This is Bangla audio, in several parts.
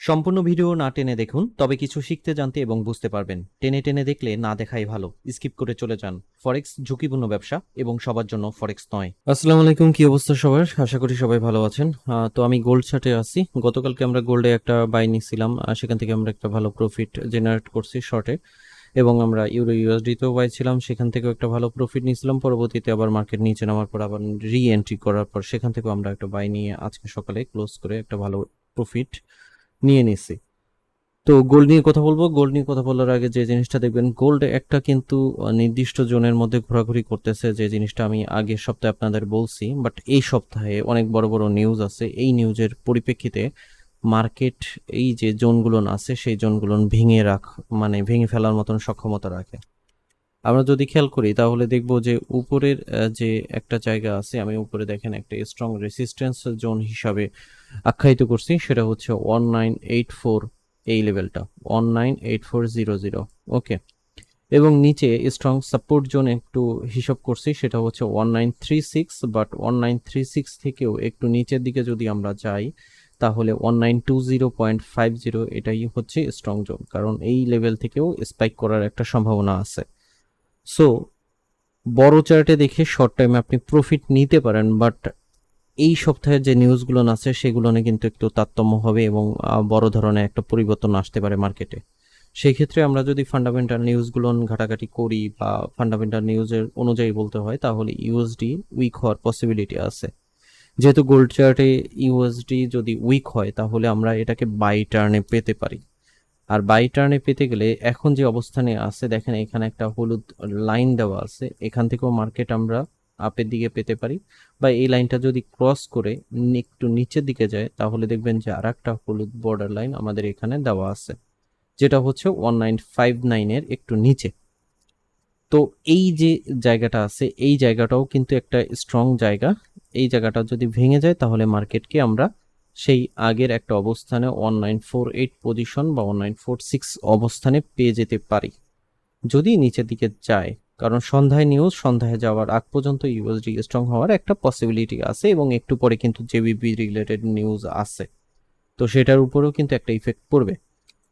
সম্পূর্ণ ভিডিও না টেনে দেখুন, তবে কিছু শিখতে জানতে এবং বুঝতে পারবেন। টেনে টেনে দেখলে না দেখাই ভালো, স্কিপ করে চলে যান। ফরেক্স ঝুঁকিপূর্ণ ব্যবসা এবং সবার জন্য ফরেক্স নয়। আসসালামু আলাইকুম, কি অবস্থা সবার? আশা করি সবাই ভালো আছেন। তো আমি গোল্ড চার্টে আছি। গতকালকে আমরা গোল্ডে একটা বাই নিছিলাম, সেখান থেকে আমরা একটা ভালো প্রফিট জেনারেট করছি শর্টে, এবং আমরা ইউরো ইউএসডিতেও বাই ছিলাম, সেখান থেকেও একটা ভালো প্রফিট নিয়েছিলাম। পরবর্তীতে আবার মার্কেট নিচে নামার পর আবার রি এন্ট্রি করার পর সেখান থেকেও আমরা একটা বাই নিয়ে আজকে সকালে ক্লোজ করে একটা ভালো প্রফিট নিয়ে নিছি। তো গোল্ড নিয়ে কথা বলবো। গোল্ড নিয়ে কথা বলার আগে যে জিনিসটা দেখবেন, গোল্ড একটা কিন্তু নির্দিষ্ট জোনের মধ্যে ঘোরাঘুরি করতেছে, যে জিনিসটা আমি আগের সপ্তাহে আপনাদের বলছি। বাট এই সপ্তাহে অনেক বড় বড় নিউজ আছে। এই নিউজের পরিপ্রেক্ষিতে মার্কেট এই যে জোনগুলো আছে সেই জোনগুলো ভেঙে ফেলার মতন সক্ষমতা রাখে। আমরা যদি খেয়াল করি তাহলে দেখব যে উপরের যে একটা জায়গা আছে, আমি উপরে দেখেন একটা স্ট্রং রেসিস্ট্যান্স জোন হিসাবে আখ্যায়িত করছি, সেটা হচ্ছে 1984 এই লেভেলটা 198400। ওকে, এবং নিচে স্ট্রং সাপোর্ট জোন একটু হিসাব করছি, সেটা হচ্ছে 1936। বাট 1936 থেকেও একটু নিচের দিকে যদি আমরা যাই তাহলে 1920.50 এটাই হচ্ছে স্ট্রং জোন, কারণ এই লেভেল থেকেও স্পাইক করার একটা সম্ভাবনা আছে। সো বড় চার্টে দেখে শর্ট টাইমে আপনি প্রফিট নিতে পারেন, বাট এই সপ্তাহের যে নিউজগুলো আছে সেগুলো কিন্তু একটু তারতম্য হবে এবং বড় ধরনের একটা পরিবর্তন আসতে পারে মার্কেটে। সেই ক্ষেত্রে আমরা যদি ফান্ডামেন্টাল নিউজগুলো ঘাটাঘাটি করি বা ফান্ডামেন্টাল নিউজের অনুযায়ী বলতে হয়, তাহলে ইউএসডি উইক হওয়ার পসিবিলিটি আছে। যেহেতু গোল্ড চার্টে ইউএসডি যদি উইক হয় তাহলে আমরা এটাকে বাই টার্নে পেতে পারি। আর বাই টার্নে পেতে গেলে এখন যে অবস্থানে আছে দেখেন, এখানে একটা হলুদ লাইন দেওয়া আছে, এখান থেকেও মার্কেট আমরা আপের দিকে পেতে পারি। বা এই লাইনটা যদি ক্রস করে একটু নিচের দিকে যায় তাহলে দেখবেন যে আর একটা হলুদ বর্ডার লাইন আমাদের এখানে দেওয়া আছে, যেটা হচ্ছে 1959 এর একটু নিচে। তো এই যে জায়গাটা আছে এই জায়গাটাও কিন্তু একটা স্ট্রং জায়গা। এই জায়গাটা যদি ভেঙে যায় তাহলে মার্কেটকে আমরা সেই আগের একটা অবস্থানে 1948 পজিশন বা 1946 অবস্থানে পেয়ে যেতে পারি যদি নিচের দিকে যায়। কারণ সন্ধ্যায় যাওয়ার আগ পর্যন্ত ইউএসডি স্ট্রং হওয়ার একটা পসিবিলিটি আছে, এবং একটু পরে কিন্তু জেবিবি রিলেটেড নিউজ আছে, তো সেটার উপরেও কিন্তু একটা ইফেক্ট পড়বে।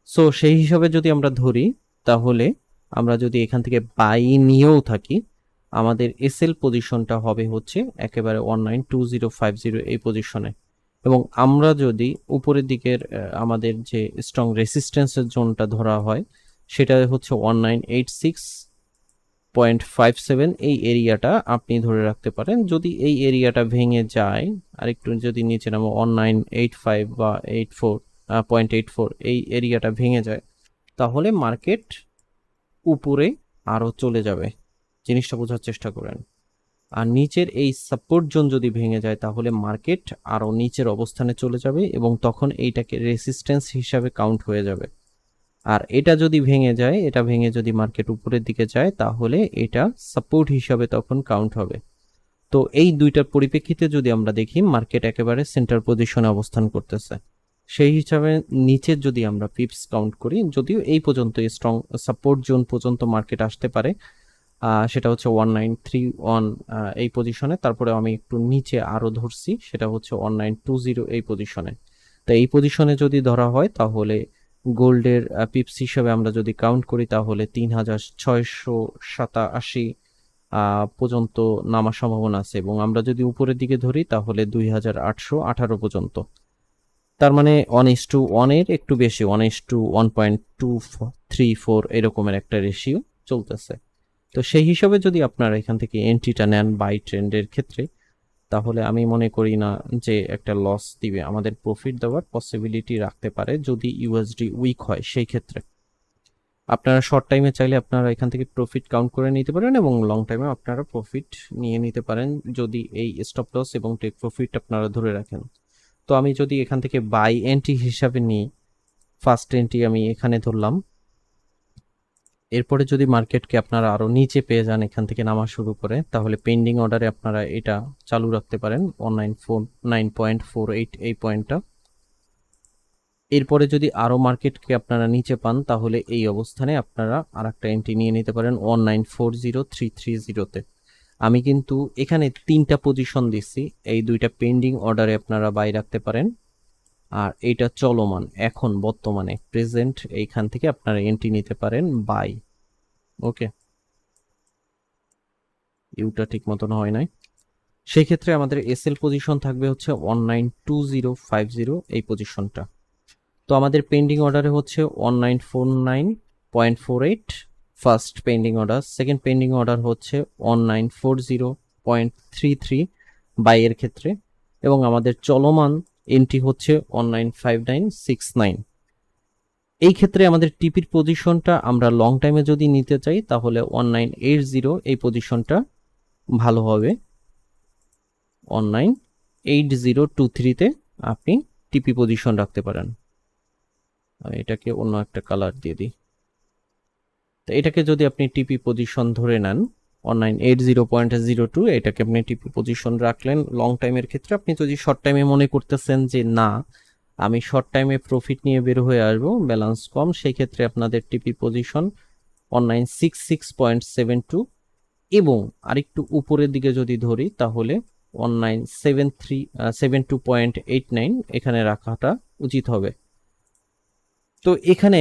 সো সেই হিসাবে যদি আমরা ধরি তাহলে আমরা যদি এখান থেকে বাই নিয়েও থাকি, আমাদের এসএল পজিশনটা হবে হচ্ছে একেবারে 192050 এই পজিশনে, এবং আমরা যদি উপরের দিকের আমাদের যে স্ট্রং রেসিস্ট্যান্সের জোনটা ধরা হয় সেটা হচ্ছে 1986.57 এই এরিয়াটা আপনি ধরে রাখতে পারেন। যদি এই এরিয়াটা ভেঙে যায় আর একটু যদি নিচে নামো 1985 বা 84.84 এই এরিয়াটা ভেঙে যায় তাহলে মার্কেট উপরে আরও চলে যাবে। জিনিসটা বোঝার চেষ্টা করেন। আর নিচের এই সাপোর্ট জোন যদি ভেঙে যায় তাহলে মার্কেট আরও নিচের অবস্থানে চলে যাবে, এবং তখন এইটাকে রেসিস্ট্যান্স হিসাবে কাউন্ট হয়ে যাবে। আর এটা যদি ভেঙে যায়, এটা ভেঙে যদি মার্কেট উপরের দিকে যায় তাহলে এটা সাপোর্ট হিসাবে তখন কাউন্ট হবে। তো এই দুইটার পরিপ্রেক্ষিতে যদি আমরা দেখি, মার্কেট একেবারে সেন্টার পজিশনে অবস্থান করতেছে। সেই হিসাবে নিচের যদি আমরা পিপস কাউন্ট করি, যদিও এই পর্যন্ত স্ট্রং সাপোর্ট জোন পর্যন্ত মার্কেট আসতে পারে, সেটা হচ্ছে 1931 এই পজিশনে। তারপরে আমি একটু নিচে আরও ধরছি, সেটা হচ্ছে 1920 এই পজিশনে। তো এই পজিশনে যদি ধরা হয় তাহলে গোল্ডের পিপস হিসাবে আমরা যদি কাউন্ট করি তাহলে 3687 পর্যন্ত নামার সম্ভাবনা আছে, এবং আমরা যদি উপরের দিকে ধরি তাহলে 2818 পর্যন্ত। তার মানে 1:1 এর একটু বেশি, 1:1.234 এরকমের একটা রেশিও চলতেছে। তো সেই হিসাবে যদি আপনারা এখান থেকে এন্ট্রিটা নেন বাই ট্রেন্ডের ক্ষেত্রে, তাহলে আমি মনে করি না যে একটা লস দিবে, আমাদের প্রফিট দেওয়ার পসিবিলিটি রাখতে পারে যদি ইউএসডি উইক হয়। সেই ক্ষেত্রে আপনারা শর্ট টাইমে চাইলে আপনারা এখান থেকে প্রফিট কাউন্ট করে নিতে পারেন, এবং লং টাইমে আপনারা প্রফিট নিয়ে নিতে পারেন যদি এই স্টপ লস এবং টেক প্রফিট আপনারা ধরে রাখেন। তো আমি যদি এখান থেকে বাই এন্ট্রি হিসাবে নিই, ফার্স্ট এন্ট্রি আমি এখানে ধরলাম। এরপরে যদি মার্কেটকে আপনারা আরও নিচে পেয়ে যান এখান থেকে নামা শুরু করে, তাহলে পেন্ডিং অর্ডারে আপনারা এটা চালু রাখতে পারেন 1949.48 এই পয়েন্টটা। এরপরে যদি আরও মার্কেটকে আপনারা নিচে পান তাহলে এই অবস্থানে আপনারা আর একটা এন্ট্রি নিয়ে নিতে পারেন 1940,330-তে। আমি কিন্তু এখানে 3টা পজিশন দিচ্ছি, এই দুইটা পেন্ডিং অর্ডারে আপনারা বাই রাখতে পারেন। আর এইটা চলমান, এখন বর্তমানে প্রেজেন্ট, এইখান থেকে আপনারা এন্ট্রি নিতে পারেন বাই। ওকে, ইউটা ঠিক মতন হয় নাই। সেই ক্ষেত্রে আমাদের এসএল পজিশন থাকবে হচ্ছে 192050 এই পজিশনটা। তো আমাদের পেন্ডিং অর্ডারে হচ্ছে 1949.48 first pending order, second pending order হচ্ছে 1940.33 বাইয়ের ক্ষেত্রে, এবং আমাদের চলমান এন্ট্রি হচ্ছে 195969। এই ক্ষেত্রে আমাদের টিপির পজিশনটা আমরা লং টাইমে যদি নিতে চাই তাহলে 1980 এই পজিশনটা ভালো হবে। 198023-তে আপনি টিপি পজিশন রাখতে পারেন। এটাকে অন্য একটা কালার দিয়ে দিই। তো এটাকে যদি আপনি টিপি পজিশন ধরে নেন 1980.02, এটাকে আপনি টিপি পজিশন রাখলেন লং টাইমের ক্ষেত্রে। আপনি যদি শর্ট টাইমে মনে করতেছেন যে না আমি শর্ট টাইমে প্রফিট নিয়ে বের হয়ে আসবো, ব্যালেন্স কম, সেই ক্ষেত্রে আপনাদের টিপি পজিশন 1966.72, এবং আরেকটু উপরের দিকে যদি ধরি তাহলে 1972.89 এখানে রাখাটা উচিত হবে। তো এখানে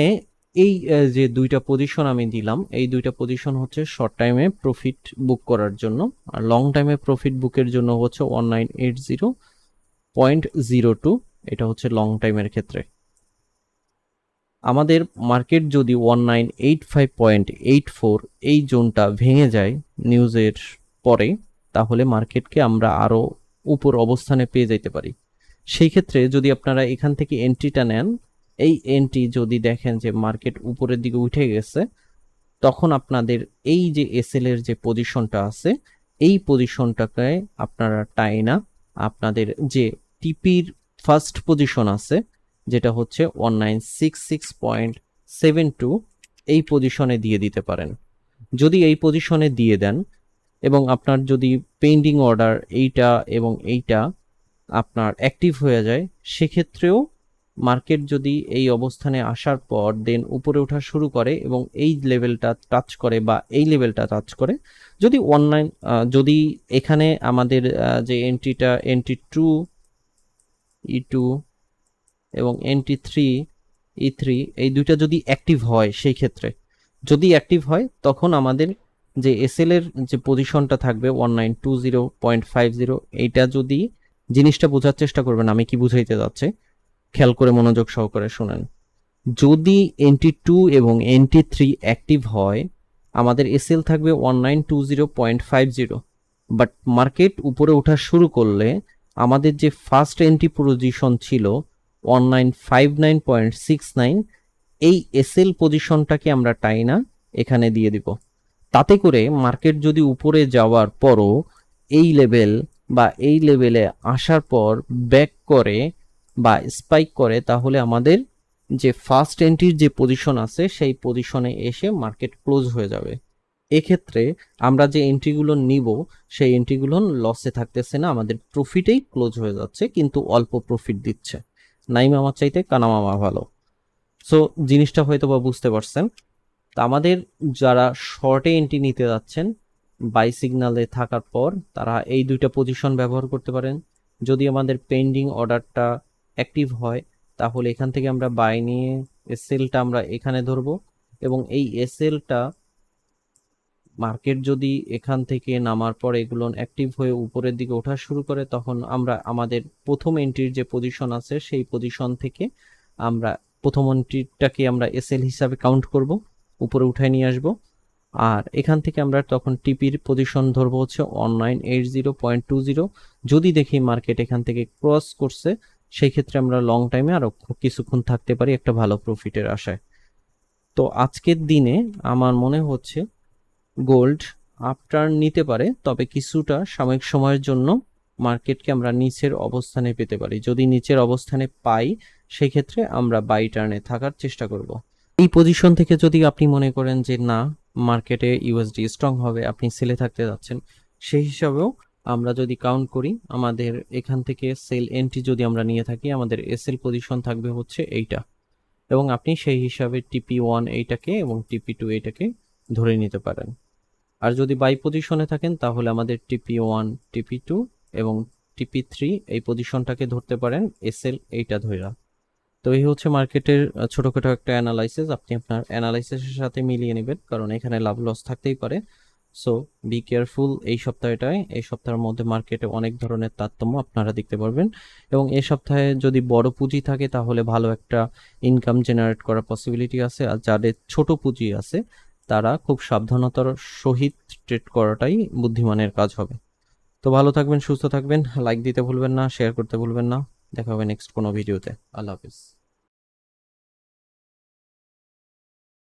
এই যে দুইটা পজিশন আমি দিলাম, এই দুইটা পজিশন হচ্ছে শর্ট টাইমে প্রফিট বুক করার জন্য, আর লং টাইমে প্রফিট বুকের জন্য হচ্ছে 1980.02, এটা হচ্ছে লং টাইমের ক্ষেত্রে। আমাদের মার্কেট যদি 1985.84 এই জোনটা ভেঙে যায় নিউজের পরে, তাহলে মার্কেটকে আমরা আরো উপর অবস্থানে পেয়ে যেতে পারি। সেই ক্ষেত্রে যদি আপনারা এখান থেকে এন্ট্রিটা নেন, এই এন্ট্রি যদি দেখেন যে মার্কেট উপরের দিকে উঠে গেছে, তখন আপনাদের এই যে এসএল এর যে পজিশনটা আছে, এই পজিশনটাকে আপনারা টাইনা আপনাদের যে টিপির ফার্স্ট পজিশন আছে যেটা হচ্ছে 1966.72 এই পজিশনে দিয়ে দিতে পারেন। যদি এই পজিশনে দিয়ে দেন এবং আপনার যদি পেন্ডিং অর্ডার এইটা এবং এইটা আপনার অ্যাক্টিভ হয়ে যায়, সেক্ষেত্রেও মার্কেট যদি এই অবস্থানে আসার পর দেন উপরে ওঠা শুরু করে এবং এই লেভেলটা টাচ করে বা এই লেভেলটা টাচ করে, যদি যদি এখানে আমাদের যে এন্ট্রিটা এন্ট্রি 2 E2 এবং এন্ট্রি 3 E3 এই দুইটা যদি অ্যাক্টিভ হয়, সেই ক্ষেত্রে যদি অ্যাক্টিভ হয় তখন আমাদের যে এসএল এর যে পজিশনটা থাকবে 1920.50, এইটা যদি, জিনিসটা বোঝার চেষ্টা করবেন আমি কি বুঝাইতে যাচ্ছি, খেয়াল করে মনোযোগ সহকারে শুনেন। যদি এন্ট্রি 2 এবং এন্ট্রি 3 অ্যাক্টিভ হয়, আমাদের এসএল থাকবে 1920.50, বাট মার্কেট উপরে ওঠা শুরু করলে আমাদের যে ফার্স্ট এন্ট্রি পজিশন ছিল 1959.69, এই এসএল পজিশনটাকে আমরা টাইনা এখানে দিয়ে দিব। তাতে করে মার্কেট যদি উপরে যাওয়ার পরও এই লেভেল বা এই লেভেলে আসার পর ব্যাক করে বা স্পাইক করে, তাহলে আমাদের যে ফার্স্ট এন্ট্রির যে পজিশন আছে সেই পজিশনে এসে মার্কেট ক্লোজ হয়ে যাবে। এক্ষেত্রে আমরা যে এন্ট্রিগুলো নিব সেই এন্ট্রিগুলো লসে থাকতেছে না, আমাদের প্রফিটেই ক্লোজ হয়ে যাচ্ছে, কিন্তু অল্প প্রফিট দিচ্ছে। নাই মামার চাইতে কানা মামা ভালো। সো জিনিসটা হয়তো বা বুঝতে পারছেন। তা আমাদের যারা শর্টে এন্ট্রি নিতে যাচ্ছেন বাই সিগনালে থাকার পর, তারা এই দুইটা পজিশন ব্যবহার করতে পারেন। যদি আমাদের পেন্ডিং অর্ডারটা অ্যাক্টিভ হয় তাহলে এখান থেকে আমরা বাই নিয়ে এসএলটা আমরা এখানে ধরবো, এবং এই এসএলটা মার্কেট যদি এখান থেকে নামার পর এগুলো অ্যাক্টিভ হয়ে উপরের দিকে ওঠা শুরু করে, তখন আমরা আমাদের প্রথম এন্ট্রির যে পজিশন আছে সেই পজিশন থেকে আমরা প্রথম এন্ট্রিটাকে আমরা এসএল হিসাবে কাউন্ট করব, উপরে উঠায় নিয়ে আসব। আর এখান থেকে আমরা তখন টিপির পজিশন ধরবো হচ্ছে 1980.20। যদি দেখি মার্কেট এখান থেকে ক্রস করছে, সেই ক্ষেত্রে আমরা লং টাইমে আরো কিছুক্ষণ থাকতে পারি একটা ভালো প্রফিটের আশায়। তো আজকের দিনে আমার মনে হচ্ছে গোল্ড আপটার্ন নিতে পারে, তবে কিছুটা সাময়িক সময়ের জন্য মার্কেটকে আমরা নিচের অবস্থানে পেতে পারি। যদি নিচের অবস্থানে পাই, সেই ক্ষেত্রে আমরা বাই টার্নে থাকার চেষ্টা করব। এই পজিশন থেকে যদি আপনি মনে করেন যে না মার্কেটে ইউএসডি স্ট্রং হবে, আপনি সেলে থাকতে যাচ্ছেন, সেই হিসাবেও আমরা যদি কাউন্ট করি, আমাদের এখান থেকে সেল এন্ট্রি যদি আমরা নিয়ে থাকি, আমাদের এসএল পজিশন থাকবে হচ্ছে এইটা, এবং আপনি সেই হিসাবে টিপি 1 এইটাকে এবং টিপি 2 এইটাকে ধরে নিতে পারেন। আর যদি বাই পজিশনে থাকেন তাহলে আমাদের টিপি 1, টিপি 2 এবং টিপি 3 এই পজিশনটাকে ধরতে পারেন, এসএল এইটা ধরা। তো এই হচ্ছে মার্কেটের ছোটখাটো একটা অ্যানালাইসিস, আপনি আপনার অ্যানালাইসিসের সাথে মিলিয়ে নেবেন, কারণ এখানে লাভ লস থাকতেই পারে। So be careful. এই সপ্তাহের মধ্যে মার্কেটে অনেক ধরনের তারতম্য আপনারা দেখতে পারবেন, এবং এই সপ্তাহে যদি বড় পুঁজি থাকে তাহলে ভালো একটা ইনকাম জেনারেট করার পসিবিলিটি আছে। আর যাদের ছোট পুঁজি আছে তারা খুব সাবধানতার সহিত ট্রেড করাটাই বুদ্ধিমানের কাজ হবে। তো ভালো থাকবেন, সুস্থ থাকবেন, লাইক দিতে ভুলবেন না, শেয়ার করতে ভুলবেন না। দেখা হবে নেক্সট কোনো ভিডিওতে। আল্লাহ হাফিজ।